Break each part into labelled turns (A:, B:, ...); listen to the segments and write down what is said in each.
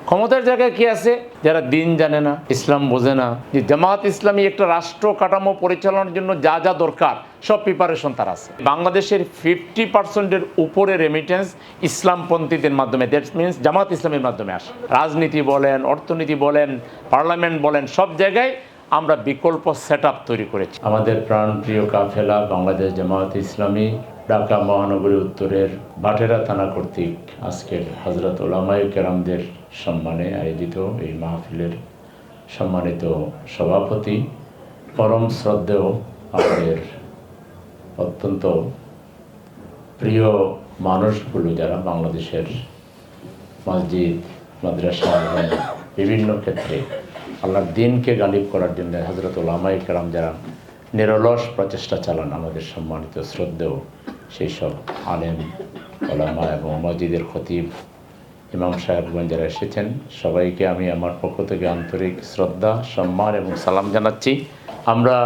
A: ক্ষমতার জায়গায় কি আছে? যারা দিন জানে না, ইসলাম বোঝে না, যে জামাত ইসলামী একটা রাষ্ট্র কাঠামো পরিচালনার জন্য যা যা দরকার সব প্রিপারেশন তার আছে। বাংলাদেশের 50%-এর উপরে রেমিটেন্স ইসলামপন্থীদের মাধ্যমে, দ্যাট মিনস জামাত ইসলামের মাধ্যমে আসে। রাজনীতি বলেন, অর্থনীতি বলেন, পার্লামেন্ট বলেন, সব জায়গায় আমরা বিকল্প সেট তৈরি করেছি। আমাদের প্রাণপ্রিয় কাফেলা বাংলাদেশ জামাত ইসলামী ঢাকা মহানগরী উত্তরের বাটেরা থানা কর্তৃক আজকের হযরত উলামায়ে কেরামদের সম্মানে আয়োজিত এই মাহফিলের সম্মানিত সভাপতি, পরম শ্রদ্ধেয় আমাদের অত্যন্ত প্রিয় মানুষগুলো যারা বাংলাদেশের মসজিদ, মাদ্রাসা এবং বিভিন্ন ক্ষেত্রে আল্লাহর দ্বীনকে গালিব করার জন্য হযরত উলামায়ে কেরাম যারা নিরলস প্রচেষ্টা চালান, আমাদের সম্মানিত শ্রদ্ধেয় সেই সব আলেম, ওলামা এবং মসজিদের খতিব, ইমাম সাহেবগণ যারা এসেছেন, সবাইকে আমি আমার পক্ষ থেকে আন্তরিক শ্রদ্ধা, সম্মান এবং সালাম জানাচ্ছি। আমরা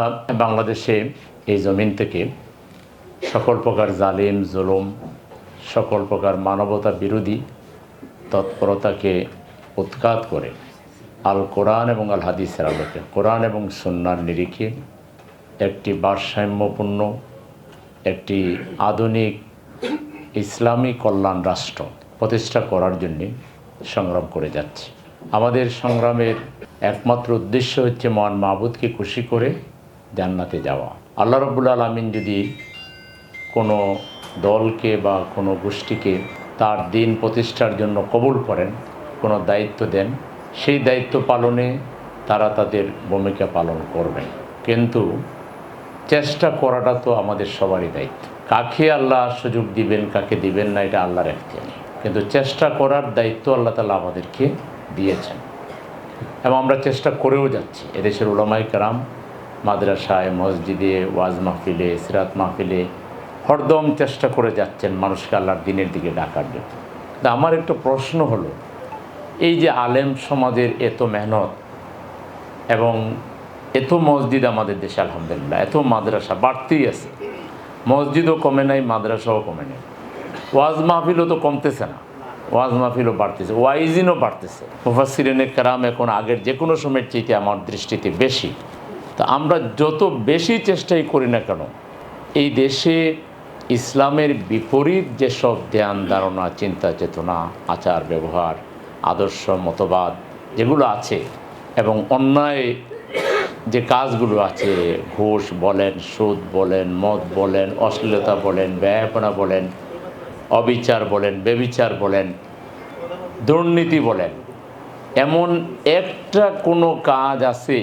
A: বাংলাদেশে এই জমিন থেকে সকল প্রকার জালিম, জুলুম, সকল প্রকার মানবতা বিরোধী তৎপরতাকে উৎখাত করে আল কোরআন এবং আল হাদিসের আলোকে, কোরআন এবং সুন্নাহর নিরিখে একটি ভারসাম্যপূর্ণ, একটি আধুনিক ইসলামী কল্যাণ রাষ্ট্র প্রতিষ্ঠা করার জন্যে সংগ্রাম করে যাচ্ছে। আমাদের সংগ্রামের একমাত্র উদ্দেশ্য হচ্ছে মহান মাবুদকে খুশি করে জান্নাতে যাওয়া। আল্লাহ রাব্বুল আলামিন যদি কোনো দলকে বা কোনো গোষ্ঠীকে তার দিন প্রতিষ্ঠার জন্য কবুল করেন, কোনো দায়িত্ব দেন, সেই দায়িত্ব পালনে তারা তাদের ভূমিকা পালন করবেন। কিন্তু চেষ্টা করাটা তো আমাদের সবারই দায়িত্ব। কাকে আল্লাহ সুযোগ দিবেন, কাকে দিবেন না, এটা আল্লাহর এখতিয়ার। কিন্তু চেষ্টা করার দায়িত্ব আল্লাহ তাআলা আমাদেরকে দিয়েছেন এবং আমরা চেষ্টা করেও যাচ্ছি। এদেশের উলামায়ে কেরাম মাদ্রাসায়, মসজিদে, ওয়াজ মাহফিলে, সিরাত মাহফিলে হরদম চেষ্টা করে যাচ্ছেন মানুষকে আল্লাহর দ্বীনের দিকে ডাকার জন্য। তা আমার একটা প্রশ্ন হলো, এই যে আলেম সমাজের এত মেহনত এবং এত মসজিদ আমাদের দেশে আলহামদুলিল্লাহ, এত মাদ্রাসা বাড়তেই আছে, মসজিদও কমে নাই, মাদ্রাসাও কমে নেই, ওয়াজ মাহফিলও তো কমতেছে না, ওয়াজ মাহফিলও বাড়তেছে, ওয়াইজিনও বাড়তেছে। মুফাসসিরিনে কেরাম এখন আগের যে কোনো সময়ের চাইতে আমার দৃষ্টিতে বেশি। তা আমরা যত বেশি চেষ্টাই করি না কেন, এই দেশে ইসলামের বিপরীত যেসব ধ্যান ধারণা, চিন্তা চেতনা, আচার ব্যবহার, আদর্শ, মতবাদ যেগুলো আছে এবং অন্যায় যে কাজগুলো আছে, ঘুষ বলেন, সুদ বলেন, মদ বলেন, অশ্লীলতা বলেন, ব্যয়াপনা বলেন, অবিচার বলেন, বেবিচার বলেন, দুর্নীতি বলেন, এমন একটা কোনো কাজ আছে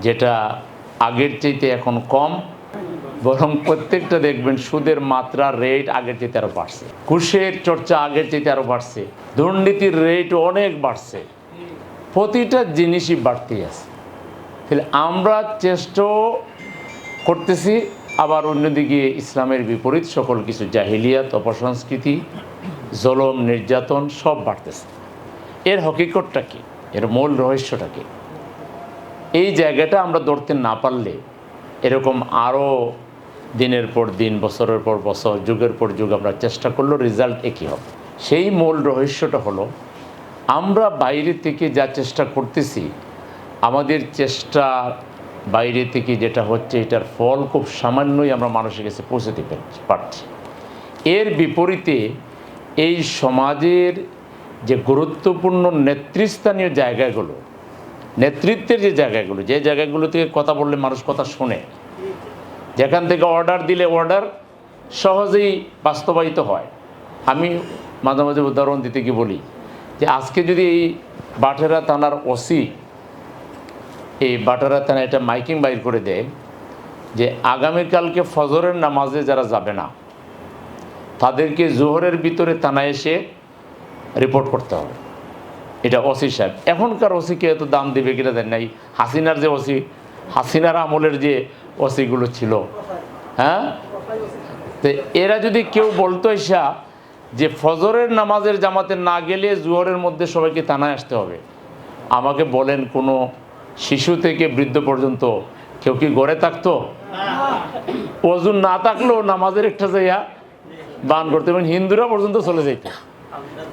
A: যেটা আগের চাইতে এখন কম? বরং প্রত্যেকটা দেখবেন সুদের মাত্রা, রেট আগের চাইতে আরও বাড়ছে, ঘুষের চর্চা আগের চাইতে আরও বাড়ছে, দুর্নীতির রেট অনেক বাড়ছে, প্রতিটা জিনিসই বাড়তেই আছে। তাহলে আমরা চেষ্টাও করতেছি, আবার অন্যদিকে ইসলামের বিপরীত সকল কিছু জাহিলিয়াত, অপসংস্কৃতি, জুলুম, নির্যাতন সব বাড়তেছে। এর হকিকতটা কি? এর মূল রহস্যটা কি? এই জায়গাটা আমরা ধরতে না পারলে এরকম আরও দিনের পর দিন, বছরের পর বছর, যুগের পর যুগ আমরা চেষ্টা করলেও রেজাল্ট একই হবে। সেই মূল রহস্যটা হলো, আমরা বাইরে থেকে যা চেষ্টা করতেছি, আমাদের চেষ্টা বাইরে থেকে যেটা হচ্ছে এটার ফল খুব সামান্যই আমরা মানুষের কাছে পৌঁছতে পারছি। এর বিপরীতে এই সমাজের যে গুরুত্বপূর্ণ নেতৃস্থানীয় জায়গাগুলো, নেতৃত্বের যে জায়গাগুলো, যে জায়গাগুলো থেকে কথা বললে মানুষ কথা শোনে, যেখান থেকে অর্ডার দিলে অর্ডার সহজেই বাস্তবায়িত হয়। আমি মাঝে মাঝে উদাহরণ দিতে গিয়ে বলি যে আজকে যদি এই বাটেরা থানার ওসি এই বাটেরা থানা এটা মাইকিং বাইর করে দেয় যে আগামীকালকে ফজরের নামাজে যারা যাবে না তাদেরকে জোহরের ভিতরে থানায় এসে রিপোর্ট করতে হবে, এটা ওসি সাহেব। এখনকার ওসিকে এত দাম দেবে কিনা দেন নাই, হাসিনার যে ওসি, হাসিনার আমলের যে ওসিগুলো ছিল, হ্যাঁ, তো এরা যদি কেউ বলতো এসা যে ফজরের নামাজের জামাতে না গেলে জোহরের মধ্যে সবাইকে থানায় আসতে হবে, আমাকে বলেন কোনো শিশু থেকে বৃদ্ধ পর্যন্ত কেউ কি ঘরে থাকতো? ওযু না থাকলেও নামাজের একটা জায়গা বান করতে, এবং হিন্দুরা পর্যন্ত চলে যেত।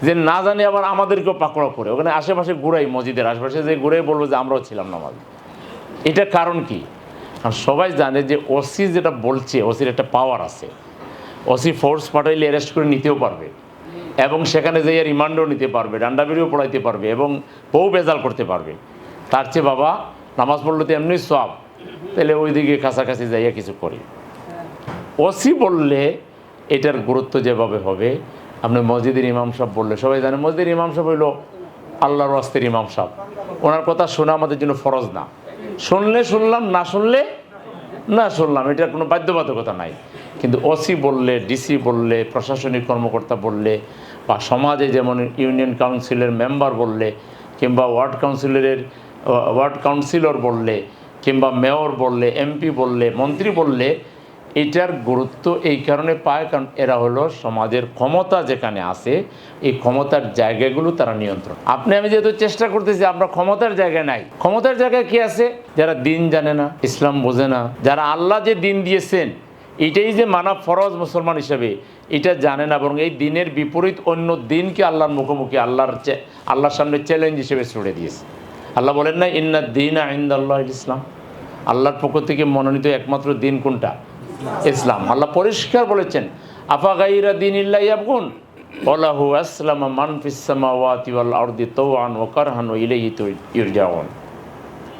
A: যে না জানি আবার আমাদেরকেও পাকড়াও করে ওখানে আশেপাশে ঘুরাই, মসজিদের আশেপাশে যে ঘুরাই বলবো যে আমরাও ছিলাম নামাজ। এটা কারণ কি? কারণ সবাই জানে যে ওসি যেটা বলছে, ওসির একটা পাওয়ার আছে। ওসি ফোর্স পাঠাইলে অ্যারেস্ট করে নিতেও পারবে এবং সেখানে যাইয়া রিমান্ডও নিতে পারবে, ডান্ডাবিড়িও পড়াইতে পারবে এবং বউ বেজাল করতে পারবে। তার চেয়ে বাবা নামাজ পড়লে তো এমনি সব, তাহলে ওইদিকে কাছাকাছি যাইয়া কিছু করি। ওসি বললে এটার গুরুত্ব যেভাবে হবে, আপনি মসজিদের ইমাম সাহেব বললে সবাই জানে মসজিদের ইমাম সাহেব হইল আল্লাহর ওয়াস্তের ইমাম সাহেব, ওনার কথা শোনা আমাদের জন্য ফরজ না। শুনলে শুনলাম, না শুনলে না শুনলাম, এটার কোনো বাধ্যবাধকতা নাই। কিন্তু ওসি বললে, ডিসি বললে, প্রশাসনিক কর্মকর্তা বললে, বা সমাজে যেমন ইউনিয়ন কাউন্সিলের মেম্বার বললে, কিংবা ওয়ার্ড কাউন্সিলর বললে, কিংবা মেয়র বললে, এমপি বললে, মন্ত্রী বললে, এটার গুরুত্ব এই কারণে পায় কারণ এরা হলো সমাজের ক্ষমতা যেখানে আছে, এই ক্ষমতার জায়গাগুলো তারা নিয়ন্ত্রণ। আপনি আমি যেহেতু চেষ্টা করতেছি, আমরা ক্ষমতার জায়গায় নাই। ক্ষমতার জায়গায় কি আছে? যারা দিন জানে না, ইসলাম বোঝে না, যারা আল্লাহ যে দিন দিয়েছেন এটাই যে মানা ফরজ মুসলমান হিসেবে এটা জানে না, বরং এই দিনের বিপরীত অন্য দিনকে আল্লাহর মুখোমুখি আল্লাহর সামনে চ্যালেঞ্জ হিসেবে ছুড়ে দিয়েছে। আল্লাহ বলেন না ইন্না দ্বীনা ইনদাল্লাহিল ইসলাম, আল্লাহর পক্ষ থেকে মনোনীত একমাত্র দিন কোনটা? ইসলাম। আল্লাহ পরিষ্কার বলেছেন আফা গায়রা দীনিল্লাহি ইয়াবগুন ওয়ালাহু আসলামা মান ফিস সামাওয়াতি ওয়াল আরদি তাওআন ওয়া কারহান ওয়া ইলাইহি ইরজাউন।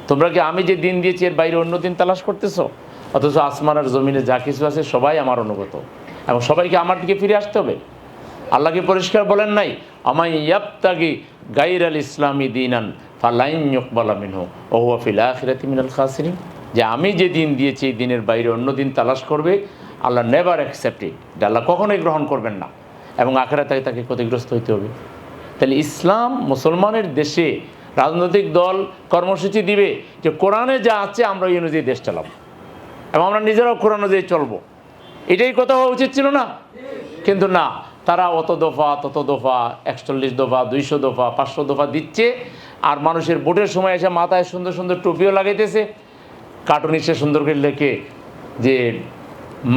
A: তোমরা কি আমি যে দিন দিয়েছি এর বাইরে অন্য দিন তালাশ করতেছো? অথচ আসমান আর জমিনে যা কিছু আছে সবাই আমার অনুগত এবং সবাইকে আমার দিকে ফিরে আসতে হবে। আল্লাহকে পরিষ্কার বলেন নাই আমাই ইয়াবতাগি গায়রাল ইসলামি দীনান ফালাইন ইউকবালা মিনহু ওয়া হুয়া ফিল আখিরাতি মিনাল খাসিরিন, যে আমি যে দিন দিয়েছি এই দিনের বাইরে অন্য দিন তালাশ করবে, আল্লাহ নেভার অ্যাকসেপ্ট ইট, আল্লাহ কখনোই গ্রহণ করবেন না এবং আখিরাতে তাকে ক্ষতিগ্রস্ত হইতে হবে। তাহলে ইসলাম মুসলমানের দেশে রাজনৈতিক দল কর্মসূচি দিবে যে কোরআনে যা আছে আমরা এই অনুযায়ী দেশ চালাবো এবং আমরা নিজেরাও কোরআন অনুযায়ী চলবো, এটাই কথা হওয়া উচিত ছিল না? কিন্তু না, তারা অত দফা, তত দফা, 41 দফা, 200 দফা, 500 দফা দিচ্ছে, আর মানুষের ভোটের সময় এসে মাথায় সুন্দর সুন্দর টুপিও লাগাইতেছে, কার্টুনিসে সুন্দর করে লেখে যে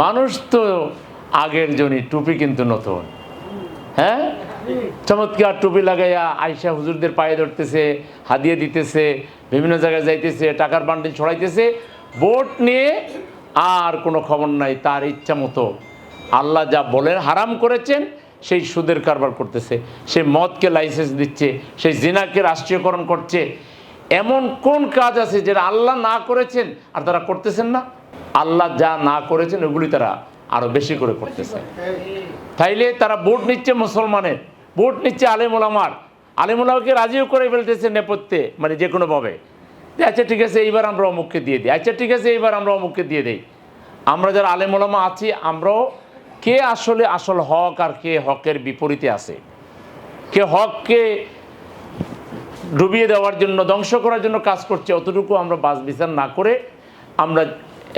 A: মানুষ তো আগের জনই, টুপি কিন্তু নতুন। হ্যাঁ, চমৎকার টুপি লাগাইয়া আয়সা হুজুরদের পায়ে ধরতেছে, হাদিয়ে দিতেছে, বিভিন্ন জায়গায় যাইতেছে, টাকার বান্ডিল ছড়াইতেছে, ভোট নিয়ে আর কোনো খবর নাই, তার ইচ্ছা মতো আল্লাহ যা বলেন হারাম করেছেন সেই সুদের কারবার করতেছে, সেই মদকে লাইসেন্স দিচ্ছে, সেই জিনাকে রাষ্ট্রীয়করণ করছে। এমন কোন কাজ আছে যেটা আল্লাহ না করেছেন আর তারা করতেছেন না? আল্লাহ যা না করেছেন ওগুলি তারা আরো বেশি করে করতেছে। তাইলে তারা ভোট নিচ্ছে মুসলমানের, ভোট নিচ্ছে আলেম ওলামার, আলেম ওলামাকে রাজিও করে ফেলতেছে নেপথ্যে, মানে যে কোনোভাবে, আচ্ছা ঠিক আছে এইবার আমরা অমুককে দিয়ে দিই, আচ্ছা ঠিক আছে এইবার আমরা অমুককে দিয়ে দিই। আমরা যারা আলেম ওলামা আছি আমরাও কে আসলে আসল হক আর কে হকের বিপরীতে আছে, কে হককে ডুবিয়ে দেওয়ার জন্য, ধ্বংস করার জন্য কাজ করছে, অতটুকু আমরা বাছ বিচার না করে আমরা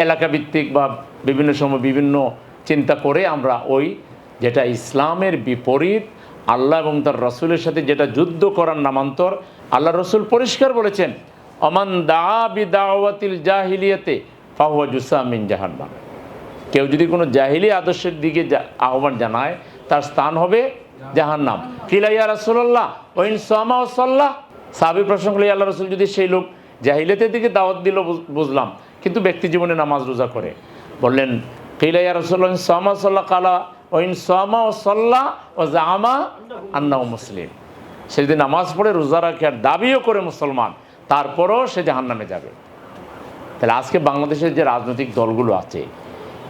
A: এলাকাভিত্তিক বা বিভিন্ন সময় বিভিন্ন চিন্তা করে আমরা ওই যেটা ইসলামের বিপরীত, আল্লাহ এবং তার রসুলের সাথে যেটা যুদ্ধ করার নামান্তর, আল্লাহ রসুল পরিষ্কার বলেছেন অমান দা বিদাওয়াতিল জাহিলিয়াতে ফাহুয়া জুসা মিন জাহান্নাম, কেউ যদি কোনো জাহিলি আদর্শের দিকে আহ্বান জানায় তার স্থান হবে জাহান্নাম। কিলা ইয়া রাসূলুল্লাহ ওয়াইন সামা ওয়া সাল্লাহ, সাহাবী প্রশ্ন করলে আল্লাহ রসুল যদি সেই লোক জাহিলিয়াতের দিকে দাওয়াত দিল বুঝলাম, কিন্তু ব্যক্তি জীবনে নামাজ রোজা করে, বললেন কিলা ইয়া রাসূলুল্লাহ ওয়াইন সামা ওয়া সাল্লাহ কালা ওয়াইন সামা ওয়া সাল্লাহ ওয়া জাআমা আন্নাহু মুসলিম, সে যদি নামাজ পড়ে রোজা রাখে আর দাবিও করে মুসলমান, তারপরও সে জাহান্নামে যাবে। তাহলে আজকে বাংলাদেশের যে রাজনৈতিক দলগুলো আছে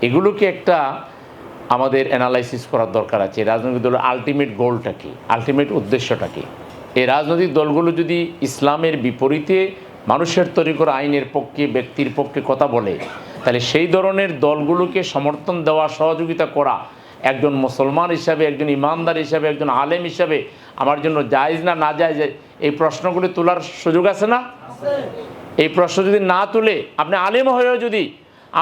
A: এগুলোকে একটা আমাদের অ্যানালাইসিস করার দরকার আছে। রাজনৈতিক দলের আলটিমেট গোলটা কী, আলটিমেট উদ্দেশ্যটা কী? এই রাজনৈতিক দলগুলো যদি ইসলামের বিপরীতে মানুষের তৈরি করা আইনের পক্ষে, ব্যক্তির পক্ষে কথা বলে, তাহলে সেই ধরনের দলগুলোকে সমর্থন দেওয়া, সহযোগিতা করা একজন মুসলমান হিসাবে, একজন ইমানদার হিসাবে, একজন আলেম হিসাবে আমার জন্য জায়েজ না না জায়েজ, এই প্রশ্নগুলি তোলার সুযোগ আছে না? এই প্রশ্ন যদি না তুলে আপনি আলেম হয়েও যদি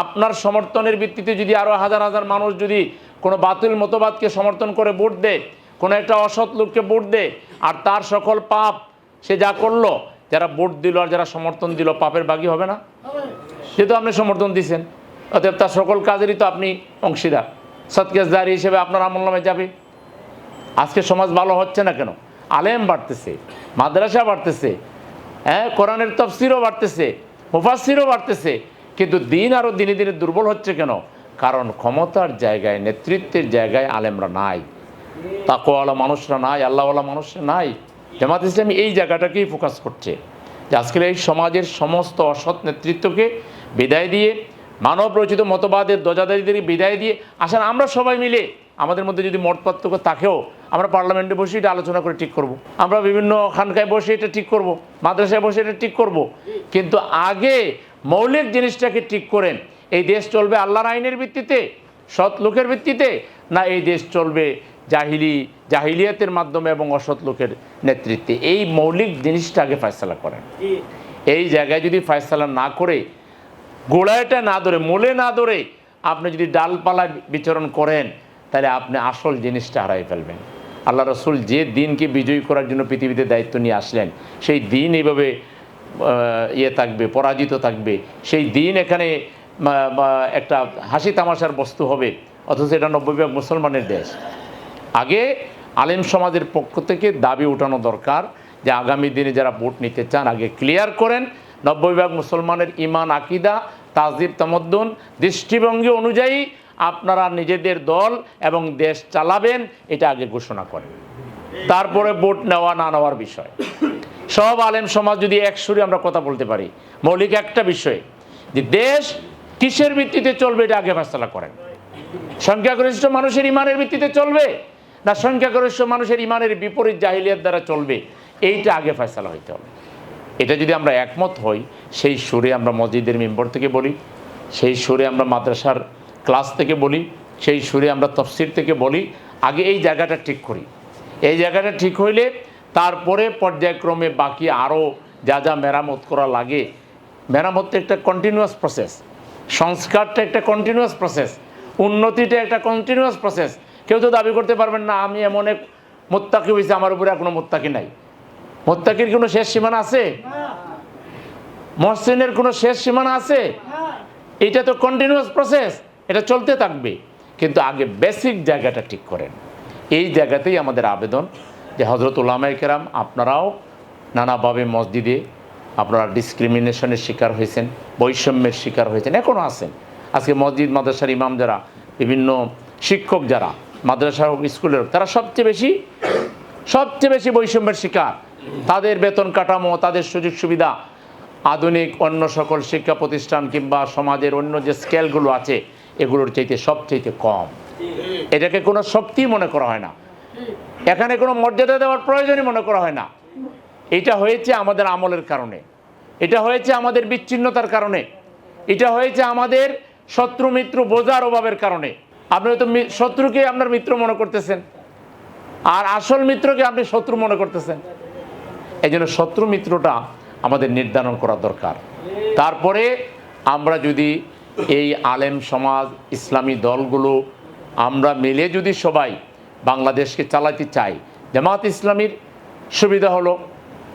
A: আপনার সমর্থনের ভিত্তিতে যদি আরও হাজার হাজার মানুষ যদি কোনো বাতিল মতবাদকে সমর্থন করে ভোট দেয়, কোনো একটা অসৎ লোককে ভোট দেয়, আর তার সকল পাপ সে যা করলো, যারা ভোট দিল আর যারা সমর্থন দিল পাপের ভাগী হবে না? যেহেতু আপনি সমর্থন দিয়েছেন, অতএব তার সকল কাজেরই তো আপনি অংশীদার, সৎকাজ জারি হিসেবে আপনার আমলনামায় যাবে। আজকে সমাজ ভালো হচ্ছে না কেন? আলেম বাড়তেছে, মাদ্রাসা বাড়তেছে, কোরআনের তাফসীরও বাড়তেছে, মুফাসসিরও বাড়তেছে, কিন্তু দিন আরও দিনে দিনে দুর্বল হচ্ছে কেন? কারণ ক্ষমতার জায়গায়, নেতৃত্বের জায়গায় আলেমরা নাই, তাকওয়াওয়ালা মানুষরা নাই, আল্লাহওয়ালা মানুষরা নাই। জামাত ইসলামী এই জায়গাটাকেই ফোকাস করছে যে আজকের এই সমাজের সমস্ত অসৎ নেতৃত্বকে বিদায় দিয়ে, মানব রচিত মতবাদের দজাদারিদের বিদায় দিয়ে আসেন আমরা সবাই মিলে, আমাদের মধ্যে যদি মত পার্থক্য থাকেও আমরা পার্লামেন্টে বসে এটা আলোচনা করে ঠিক করব। আমরা বিভিন্ন খানকায় বসে এটা ঠিক করব, মাদ্রাসায় বসে এটা ঠিক করব। কিন্তু আগে মৌলিক জিনিসটাকে ঠিক করেন, এই দেশ চলবে আল্লাহর আইনের ভিত্তিতে, সৎ লোকের ভিত্তিতে, না এই দেশ চলবে জাহিলিয়াতের মাধ্যমে এবং অসৎ লোকের নেতৃত্বে? এই মৌলিক জিনিসটা আগে ফয়সালা করেন। এই জায়গায় যদি ফয়সালা না করে, গোড়াটা না ধরে, মূলে না ধরে আপনি যদি ডালপালা বিচরণ করেন, তাহলে আপনি আসল জিনিসটা হারাই ফেলবেন। আল্লাহ রসুল যে দিনকে বিজয়ী করার জন্য পৃথিবীতে দায়িত্ব নিয়ে আসলেন, সেই দিন এইভাবে থাকবে, পরাজিত থাকবে, সেই দিন এখানে একটা হাসি তামাশার বস্তু হবে, অথচ এটা 90% মুসলমানের দেশ। আগে আলেম সমাজের পক্ষ থেকে দাবি উঠানো দরকার যে আগামী দিনে যারা ভোট নিতে চান আগে ক্লিয়ার করেন 90% মুসলমানের ইমান, আকিদা, তাহজিব, তামাদ্দুন, দৃষ্টিভঙ্গি অনুযায়ী আপনারা নিজেদের দল এবং দেশ চালাবেন, এটা আগে ঘোষণা করেন। তারপরে ভোট নেওয়া না নেওয়ার বিষয়। সব আলেম সমাজ যদি এক সুরে আমরা কথা বলতে পারি মৌলিক একটা বিষয়ে, যে দেশ কিসের ভিত্তিতে চলবে এটা আগে ফয়সালা করেন। সংখ্যাগরিষ্ঠ মানুষের ইমানের ভিত্তিতে চলবে, না সংখ্যাগরিষ্ঠ মানুষের ইমানের বিপরীত জাহিলিয়াত দ্বারা চলবে, এইটা আগে ফয়সালা হইতে হবে। এটা যদি আমরা একমত হই, সেই সুরে আমরা মসজিদের মেম্বর থেকে বলি, সেই সুরে আমরা মাদ্রাসার ক্লাস থেকে বলি, সেই সুরে আমরা তাফসীর থেকে বলি, আগে এই জায়গাটা ঠিক করি। এই জায়গাটা ঠিক হইলে তারপরে পর্যায়ক্রমে বাকি আরও যা যা মেরামত করা লাগে, মেরামতটা একটা কন্টিনিউয়াস প্রসেস, সংস্কারটা একটা কন্টিনিউয়াস প্রসেস, উন্নতিটা একটা কন্টিনিউয়াস প্রসেস। কেউ তো দাবি করতে পারবেন না আমি এমন এক মুত্তাকি হয়েছে, আমার উপরে আর কোনো মুত্তাকি নাই। মুত্তাকির কোনো শেষ সীমানা আছে? মহসিনের কোনো শেষ সীমানা আছে? এটা তো কন্টিনিউয়াস প্রসেস, এটা চলতে থাকবে। কিন্তু আগে বেসিক জায়গাটা ঠিক করেন। এই জায়গাতেই আমাদের আবেদন যে হযরত উলামায়ে কেরাম, আপনারাও নানাভাবে মসজিদে আপনারা ডিসক্রিমিনেশনের শিকার হয়েছেন, বৈষম্যের শিকার হয়েছেন, এখনও আছেন। আজকে মসজিদ মাদ্রাসার ইমাম যারা, বিভিন্ন শিক্ষক যারা, মাদ্রাসা হোক স্কুলের হোক, তারা সবচেয়ে বেশি বৈষম্যের শিকার। তাদের বেতন কাঠামো, তাদের সুযোগ সুবিধা আধুনিক অন্য সকল শিক্ষা প্রতিষ্ঠান কিংবা সমাজের অন্য যে স্কেলগুলো আছে এগুলোর চাইতে সবচাইতে কম। এটাকে কোনো শক্তি মনে করা হয় না, এখানে কোনো মর্যাদা দেওয়ার প্রয়োজনই মনে করা হয় না। এটা হয়েছে আমাদের আমলের কারণে, এটা হয়েছে আমাদের বিচ্ছিন্নতার কারণে, এটা হয়েছে আমাদের শত্রু মিত্র বোঝার অভাবের কারণে। আপনি হয়তো শত্রুকে আপনার মিত্র মনে করতেছেন, আর আসল মিত্রকে আপনি শত্রু মনে করতেছেন। এই জন্য শত্রু মিত্রটা আমাদের নির্ধারণ করা দরকার। তারপরে আমরা যদি এই আলেম সমাজ, ইসলামী দলগুলো আমরা মিলে যদি সবাই বাংলাদেশকে চালাতে চাই, জামাত ইসলামীর সুবিধা হলো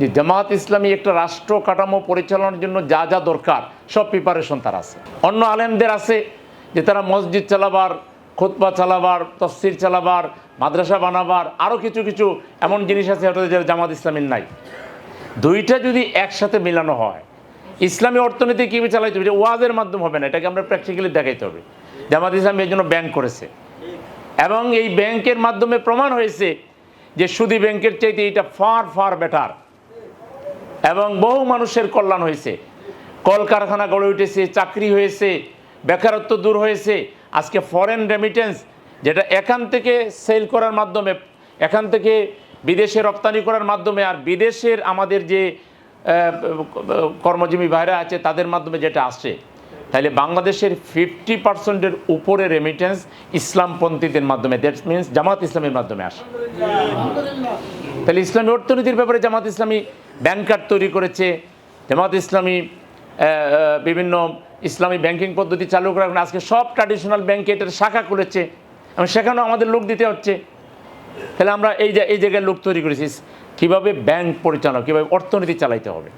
A: যে জামাত ইসলামী একটা রাষ্ট্র কাঠামো পরিচালনার জন্য যা যা দরকার সব প্রিপারেশন তার আছে। অন্য আলেমদের আছে যে তারা মসজিদ চালাবার, খুতবা চালাবার, তাফসীর চালাবার, মাদ্রাসা বানাবার, আরও কিছু এমন জিনিস আছে যেটা জামাত ইসলামীর নাই। দুইটা যদি একসাথে মেলানো হয়, ইসলামী অর্থনীতি কীভাবে চালাইতে হবে, ওয়াজের মাধ্যম হবে না, এটাকে আমরা প্র্যাকটিক্যালি দেখাইতে হবে। জামাত ইসলামী এর জন্য ব্যাংক করেছে, এবং এই ব্যাংকের মাধ্যমে প্রমাণ হয়েছে যে সুদী ব্যাংকের চাইতে এটা ফার বেটার, এবং বহু মানুষের কল্যাণ হয়েছে। কলকারখানা গড়ে উঠেছে, চাকরি হয়েছে, বেকারত্ব দূর হয়েছে। আজকে ফরেন রেমিটেন্স, যেটা এখান থেকে সেল করার মাধ্যমে, এখান থেকে বিদেশে রপ্তানি করার মাধ্যমে, আর বিদেশের আমাদের যে কর্মজীবী ভাইরা আছে তাদের মাধ্যমে যেটা আসে, তাহলে বাংলাদেশের 50% উপরে রেমিটেন্স ইসলামপন্থীদের মাধ্যমে, দ্যাট মিনস জামাত ইসলামের মাধ্যমে আসে। তাহলে ইসলামী অর্থনীতির ব্যাপারে জামাত ইসলামী ব্যাংক কার্ড তৈরি করেছে, জামাত ইসলামী বিভিন্ন ইসলামী ব্যাংকিং পদ্ধতি চালু করার কারণে আজকে সব ট্র্যাডিশনাল ব্যাংকে এটার শাখা খুলেছে, এবং সেখানেও আমাদের লোক দিতে হচ্ছে। তাহলে আমরা এই জায়গায় লোক তৈরি করেছি কীভাবে ব্যাংক পরিচালনা, কীভাবে অর্থনীতি চালাইতে হবে।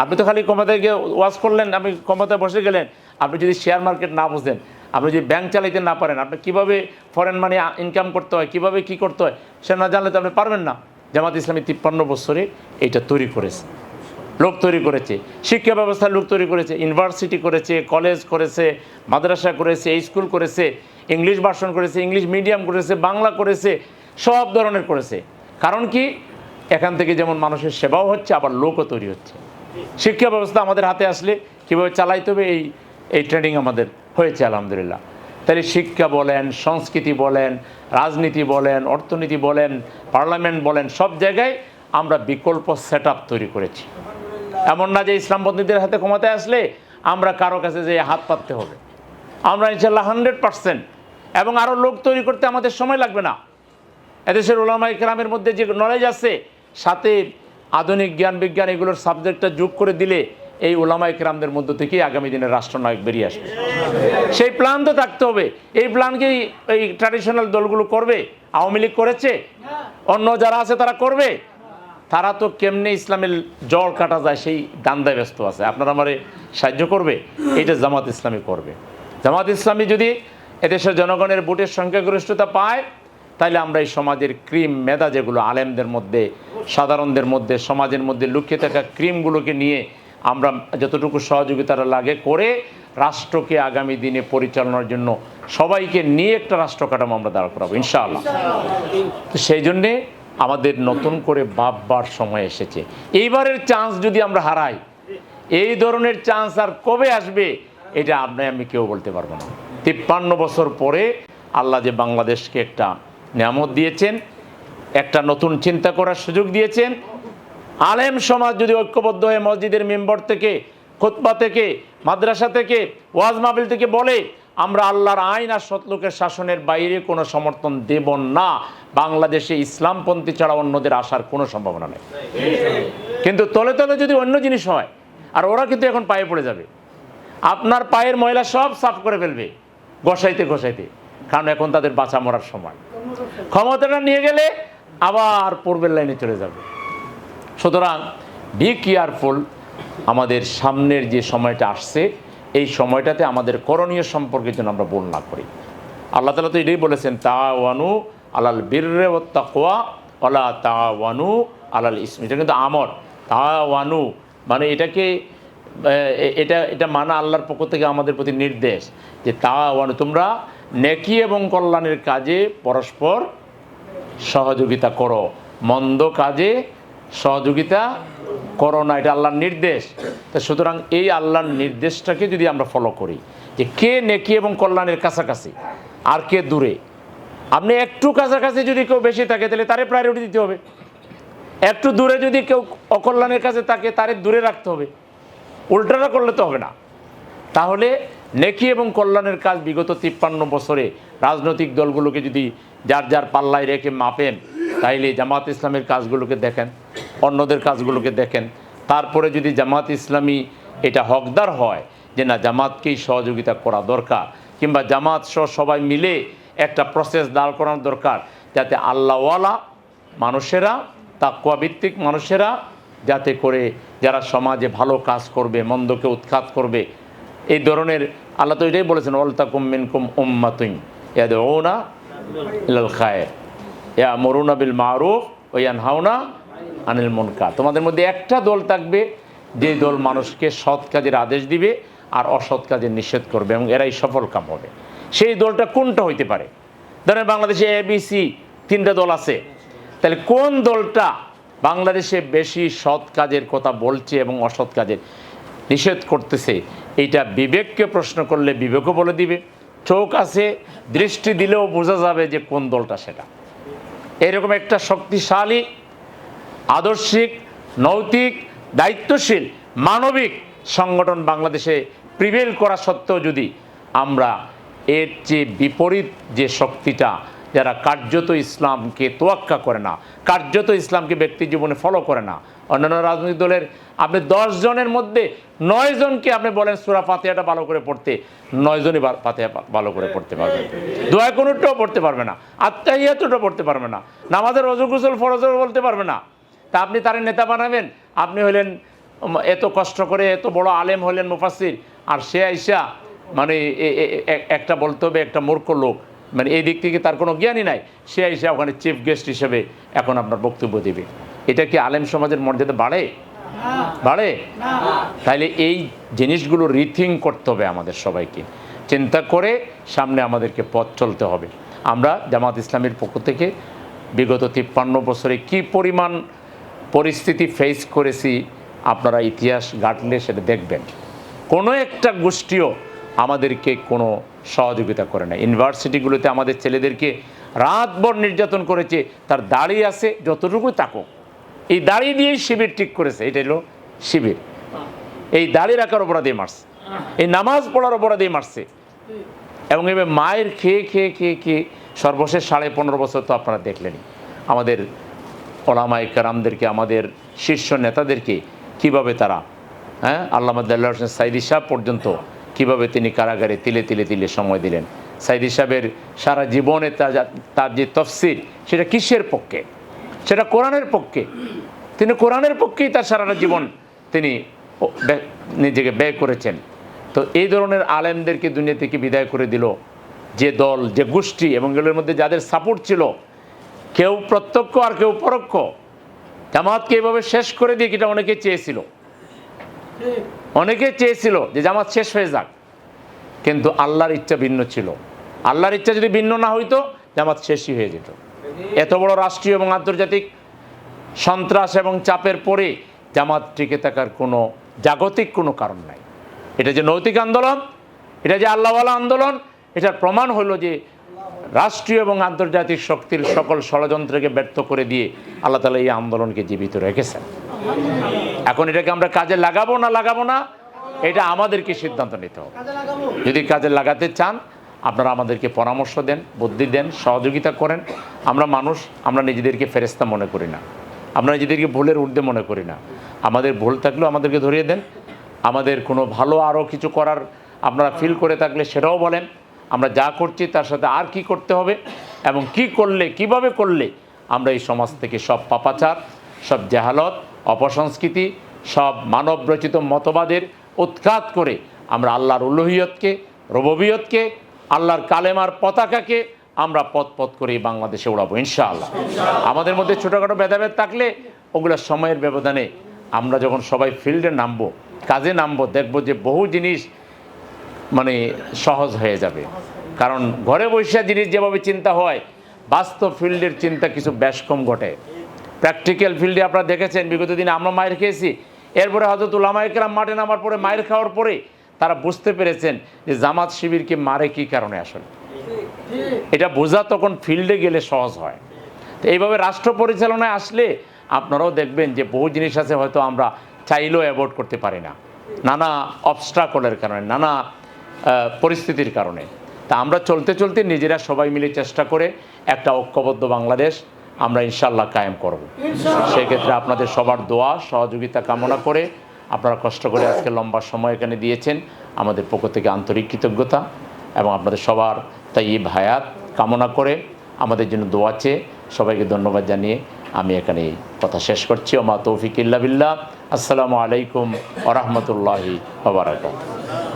A: আপনি তো খালি ক্ষমতায় গিয়ে ওয়াজ করলেন, আপনি ক্ষমতায় বসে গেলেন, আপনি যদি শেয়ার মার্কেট না বুঝেন আপনি যদি ব্যাংক চালাইতে না পারেন, আপনি কীভাবে ফরেন মানি ইনকাম করতে হয়, কীভাবে কী করতে হয় সে না জানলে তো আপনি পারবেন না। জামাত ইসলামী 53 বছরে এইটা তৈরি করেছে, লোক তৈরি করেছে, শিক্ষা ব্যবস্থার লোক তৈরি করেছে, ইউনিভার্সিটি করেছে, কলেজ করেছে, মাদ্রাসা করেছে, স্কুল করেছে, ইংলিশ ভার্সন করেছে, ইংলিশ মিডিয়াম করেছে, বাংলা করেছে, সব ধরনের করেছে। কারণ কি, এখান থেকে যেমন মানুষের সেবাও হচ্ছে, আবার লোকও তৈরি হচ্ছে। শিক্ষা ব্যবস্থা আমাদের হাতে আসলে কীভাবে চালাইতে হবে এই ট্রেনিং আমাদের হয়েছে আলহামদুলিল্লাহ। তাহলে শিক্ষা বলেন, সংস্কৃতি বলেন, রাজনীতি বলেন, অর্থনীতি বলেন, পার্লামেন্ট বলেন, সব জায়গায় আমরা বিকল্প সেট তৈরি করেছি। এমন না যে ইসলামপন্থীদের হাতে ক্ষমতায় আসলে আমরা কারো কাছে যে হাত পাততে হবে। আমরা ইনশাল্লাহ 100% এবং আরও লোক তৈরি করতে আমাদের সময় লাগবে না। এদেশের উলামায়ে কেরামের মধ্যে যে নলেজ আছে, সাথে আধুনিক জ্ঞান বিজ্ঞান এগুলোর সাবজেক্টটা যোগ করে দিলে এই উলামায়ে কেরামদের মধ্য থেকেই আগামী দিনের রাষ্ট্রনায়ক বেরিয়ে আসবে। সেই প্ল্যান তো থাকতে হবে। এই প্ল্যানকে এই ট্র্যাডিশনাল দলগুলো করবে? আওয়ামী লীগ করেছে? অন্য যারা আছে তারা করবে? তারা তো কেমনে ইসলামের জড় কাটা যায় সেই দান্দায় ব্যস্ত আছে। আপনারা আমারে সাহায্য করবে? এটা জামাত ইসলামী করবে। জামাত ইসলামী যদি এদেশের জনগণের ভোটের সংখ্যাগরিষ্ঠতা পায়, তাইলে আমরা এই সমাজের ক্রিম মেধা যেগুলো আলেমদের মধ্যে, সাধারণদের মধ্যে, সমাজের মধ্যে লুকিয়ে থাকা ক্রিমগুলোকে নিয়ে আমরা যতটুকু সহযোগিতাটা লাগে করে রাষ্ট্রকে আগামী দিনে পরিচালনার জন্য সবাইকে নিয়ে একটা রাষ্ট্র কাঠামো আমরা দাঁড় করাবো ইনশাআল্লাহ। তো সেই জন্যে আমাদের নতুন করে ভাববার সময় এসেছে। এইবারের চান্স যদি আমরা হারাই, এই ধরনের চান্স আর কবে আসবে এটা আমি কেউ বলতে পারবো না। 53 বছর পরে আল্লাহ যে বাংলাদেশকে একটা নিয়ামত দিয়েছেন, একটা নতুন চিন্তা করার সুযোগ দিয়েছেন। আলেম সমাজ যদি ঐক্যবদ্ধ হয়ে মসজিদের মেম্বার থেকে, খুতবা থেকে, মাদ্রাসা থেকে, ওয়াজ মাহফিল থেকে বলে আমরা আল্লাহর আইন আর সৎলোকের শাসনের বাইরে কোনো সমর্থন দেব না, বাংলাদেশে ইসলামপন্থী ছাড়া অন্যদের আসার কোনো সম্ভাবনা নেই। কিন্তু তলে তলে যদি অন্য জিনিস হয়, আর ওরা কিন্তু এখন পায়ে পড়ে যাবে, আপনার পায়ের ময়লা সব সাফ করে ফেলবে ঘষাইতে ঘষাইতে, কারণ এখন তাদের বাঁচা মরার সময়। ক্ষমতাটা নিয়ে গেলে আবার পূর্বের লাইনে চলে যাবে। সুতরাং বি কেয়ারফুল। আমাদের সামনের যে সময়টা আসছে, এই সময়টাতে আমাদের করণীয় সম্পর্কে যেন আমরা ভুল না করি। আল্লাহ তাআলা তো এটাই বলেছেন, তাওয়ানু আলাল বিররি ওয়াত তাকওয়া ওয়ালা তাওয়ানু আলাল ইসমি। এটা কিন্তু আমর, তাওয়ানু মানে এটাকে এটা মানা আল্লাহর পক্ষ থেকে আমাদের প্রতি নির্দেশ যে তাওয়ানু, তোমরা নেকি এবং কল্যাণের কাজে পরস্পর সহযোগিতা করো, মন্দ কাজে সহযোগিতা করো না, এটা আল্লাহর নির্দেশ। তো সুতরাং এই আল্লাহর নির্দেশটাকে যদি আমরা ফলো করি, যে কে নেকি এবং কল্যাণের কাছাকাছি আর কে দূরে, আপনি একটু কাছাকাছি যদি কেউ বেশি থাকে তাহলে তারে প্রায়োরিটি দিতে হবে, একটু দূরে যদি কেউ অকল্যাণের কাছে থাকে তারে দূরে রাখতে হবে। উল্টাটা করলে তো হবে না। তাহলে নেকি এবং কল্যাণের কাজ বিগত 53 বছরে রাজনৈতিক দলগুলোকে যদি যার যার পাল্লায় রেখে মাপেন, তাইলে জামাত ইসলামের কাজগুলোকে দেখেন, অন্যদের কাজগুলোকে দেখেন। তারপরে যদি জামাত ইসলামী এটা হকদার হয় যে না, জামাতকেই সহযোগিতা করা দরকার, কিংবা জামাত সহ সবাই মিলে একটা প্রসেস দাঁড় করানো দরকার, যাতে আল্লাহওয়ালা মানুষেরা, তাকওয়া ভিত্তিক মানুষেরা, যাতে করে যারা সমাজে ভালো কাজ করবে, মন্দকে উৎখাত করবে, এই ধরনের। আল্লাহ তো এটাই বলেছেন, ওয়ালতাকুম মিনকুম উম্মাতুন ইয়াদউনা ইলাল খায়র ইয়ামুরুনা বিল মারুফ ওয়া ইয়ানহাউনা আনিল মুনকার। তোমাদের মধ্যে একটা দল থাকবে যে দল মানুষকে সৎ কাজের আদেশ দিবে আর অসৎ কাজের নিষেধ করবে, এবং এরাই সফল কাম হবে। সেই দলটা কোনটা হইতে পারে? ধরেন বাংলাদেশে ABC 3টা দল আছে, তাহলে কোন দলটা বাংলাদেশে বেশি সৎ কাজের কথা বলছে এবং অসৎ কাজের নিষেধ করতেছে? এইটা বিবেককে প্রশ্ন করলে বিবেকও বলে দিবে। চোখ আছে, দৃষ্টি দিলেও বোঝা যাবে যে কোন দলটা সেটা। এরকম একটা শক্তিশালী, আদর্শিক, নৈতিক, দায়িত্বশীল, মানবিক সংগঠন বাংলাদেশে প্রিভেল করা সত্ত্বেও যদি আমরা এর যে বিপরীত যে শক্তিটা, যারা কার্যত ইসলামকে তোয়াক্কা করে না, কার্যত ইসলামকে ব্যক্তি জীবনে ফলো করে না, অন্যান্য রাজনৈতিক দলের আপনি 10 জনের মধ্যে 9 জনকে আপনি বলেন সূরা ফাতিহাটা ভালো করে পড়তে, 9 জনই ফাতিহা ভালো করে পড়তে পারবে, দোয়া কুনুতটাও পড়তে পারবে না, আত্তাহিয়াতুটাও পড়তে পারবে না, নামাজের ওযু গোসল ফরজও বলতে পারবে না। তা আপনি তার নেতা বানাবেন? আপনি হলেন এত কষ্ট করে এত বড় আলেম হলেন মুফাসসির, আর সে আইসা মানে একটা বলতে হবে একটা মূর্খ লোক, মানে এই দিক থেকে তার কোনো জ্ঞানই নাই, সে এসে ওখানে চিফ গেস্ট হিসেবে এখন আপনার বক্তব্য দেবে। এটা কি আলেম সমাজের মর্যাদা বাড়ে? বাড়ে? তাইলে এই জিনিসগুলো রিথিং করতে হবে আমাদের সবাইকে, চিন্তা করে সামনে আমাদেরকে পথ চলতে হবে। আমরা জামাত ইসলামের পক্ষ থেকে বিগত 53 বছরে কি পরিমাণ পরিস্থিতি ফেস করেছি আপনারা ইতিহাস ঘাটলে সেটা দেখবেন। কোনো একটা গোষ্ঠীও আমাদেরকে কোনো সহযোগিতা করে না। ইউনিভার্সিটিগুলোতে আমাদের ছেলেদেরকে রাতভর নির্যাতন করেছে, তার দাড়ি আছে যতটুকু থাকুক, এই দাড়ি দিয়েই শিবির ঠিক করেছে, এটা হলো শিবির। এই দাড়ি রাখার অপরাধে মারছে, এই নামাজ পড়ার অপরাধে মারছে, এবং এবার মায়ের খেয়ে খেয়ে খেয়ে খেয়ে সর্বশেষ 15.5 বছর তো আপনারা দেখলেনই আমাদের ওলামায়ে কেরামদেরকে, আমাদের শীর্ষ নেতাদেরকে কিভাবে তারা আল্লামা দেলোয়ার হোসেন সাইদি সাহেব পর্যন্ত কিভাবে তিনি কারাগারে তিলে তিলে তিলে সময় দিলেন। সাইদি সাহেবের সারা জীবনে তার যে তফসির সেটা কিসের পক্ষে? সেটা কোরআনের পক্ষে। তিনি কোরআনের পক্ষেই তার সারাটা জীবন তিনি নিজেকে ব্যয় করেছেন। তো এই ধরনের আলেমদেরকে দুনিয়া থেকে বিদায় করে দিল যে দল, যে গোষ্ঠী, এবং এগুলোর মধ্যে যাদের সাপোর্ট ছিল, কেউ প্রত্যক্ষ আর কেউ পরোক্ষ, জামাতকে এভাবে শেষ করে দিয়ে এটা অনেকে চেয়েছিল, অনেকে চেয়েছিল যে জামাত শেষ হয়ে যাক, কিন্তু আল্লাহর ইচ্ছা ভিন্ন ছিল। আল্লাহর ইচ্ছা যদি ভিন্ন না হইতো জামাত শেষই হয়ে যেত। এত বড় রাষ্ট্রীয় এবং আন্তর্জাতিক সন্ত্রাস এবং চাপের পরে জামাত টিকে থাকার কোনো জাগতিক কোনো কারণ নাই। এটা যে নৈতিক আন্দোলন, এটা যে আল্লাহওয়ালা আন্দোলন, এটার প্রমাণ হলো যে রাষ্ট্রীয় এবং আন্তর্জাতিক শক্তির সকল ষড়যন্ত্রকে ব্যর্থ করে দিয়ে আল্লাহ তাআলা এই আন্দোলনকে জীবিত রেখেছেন। এখন এটাকে আমরা কাজে লাগাবো না লাগাবো না, এটা আমাদেরকে সিদ্ধান্ত নিতে হবে। যদি কাজে লাগাতে চান আপনারা আমাদেরকে পরামর্শ দেন, বুদ্ধি দেন, সহযোগিতা করেন। আমরা মানুষ, আমরা নিজেদেরকে ফেরেশতা মনে করি না, আমরা নিজেদেরকে ভুলের ঊর্ধ্বে মনে করি না। আমাদের ভুল থাকলেও আমাদেরকে ধরিয়ে দেন। আমাদের কোনো ভালো আরও কিছু করার আপনারা ফিল করে থাকলে সেটাও বলেন। আমরা যা করছি তার সাথে আর কি করতে হবে এবং কি করলে, কিভাবে করলে আমরা এই সমাজ থেকে সব পাপাচার, সব জাহালত, অপসংস্কৃতি, সব মানবরচিত মতবাদের উৎখাত করে আমরা আল্লাহর উলুহিয়তকে, রুবুবিয়তকে, আল্লাহর কালেমার পতাকাকে আমরা পথ পথ করে বাংলাদেশে উড়াবো ইনশাআল্লাহ। আমাদের মধ্যে ছোটোখাটো ভেদাভেদ থাকলে ওগুলো সময়ের ব্যবধানে আমরা যখন সবাই ফিল্ডে নামবো, কাজে নামবো, দেখবো যে বহু জিনিস মানে সহজ হয়ে যাবে। কারণ ঘরে বসে জিনিস যেভাবে চিন্তা হয়, বাস্তব ফিল্ডের চিন্তা কিছু বেশ কম ঘটে। প্র্যাকটিক্যাল ফিল্ডে আপনারা দেখেছেন বিগত দিনে আমরা মায়ের খেয়েছি, এরপরে হযরত উলামায়ে কেরাম মাঠে নামার পরে, মায়ের খাওয়ার পরে তারা বুঝতে পেরেছেন যে জামাত শিবিরকে মারে কী কারণে আসলে। এটা বোঝা তখন ফিল্ডে গেলে সহজ হয়। তো এইভাবে রাষ্ট্র পরিচালনায় আসলে আপনারাও দেখবেন যে বহু জিনিস আছে হয়তো আমরা চাইলেও অ্যাভয়েড করতে পারি না, নানা অবস্ট্রাকলের কারণে, নানা পরিস্থিতির কারণে। তা আমরা চলতে চলতে নিজেরা সবাই মিলে চেষ্টা করে একটা ঐক্যবদ্ধ বাংলাদেশ আমরা ইনশাআল্লাহ কায়েম করব। সেক্ষেত্রে আপনাদের সবার দোয়া সহযোগিতা কামনা করে, আপনারা কষ্ট করে আজকে লম্বা সময় এখানে দিয়েছেন, আমাদের পক্ষ থেকে আন্তরিক কৃতজ্ঞতা এবং আপনাদের সবার তাইয়্যিব হায়াত কামনা করে আমাদের জন্য দোয়া চেয়ে সবাইকে ধন্যবাদ জানিয়ে আমি এখানে কথা শেষ করছি। ওমা তৌফিক ইল্লা বিল্লাহ। আসসালামু আলাইকুম ওয়া রাহমাতুল্লাহি ওয়া বারাকাতুহু।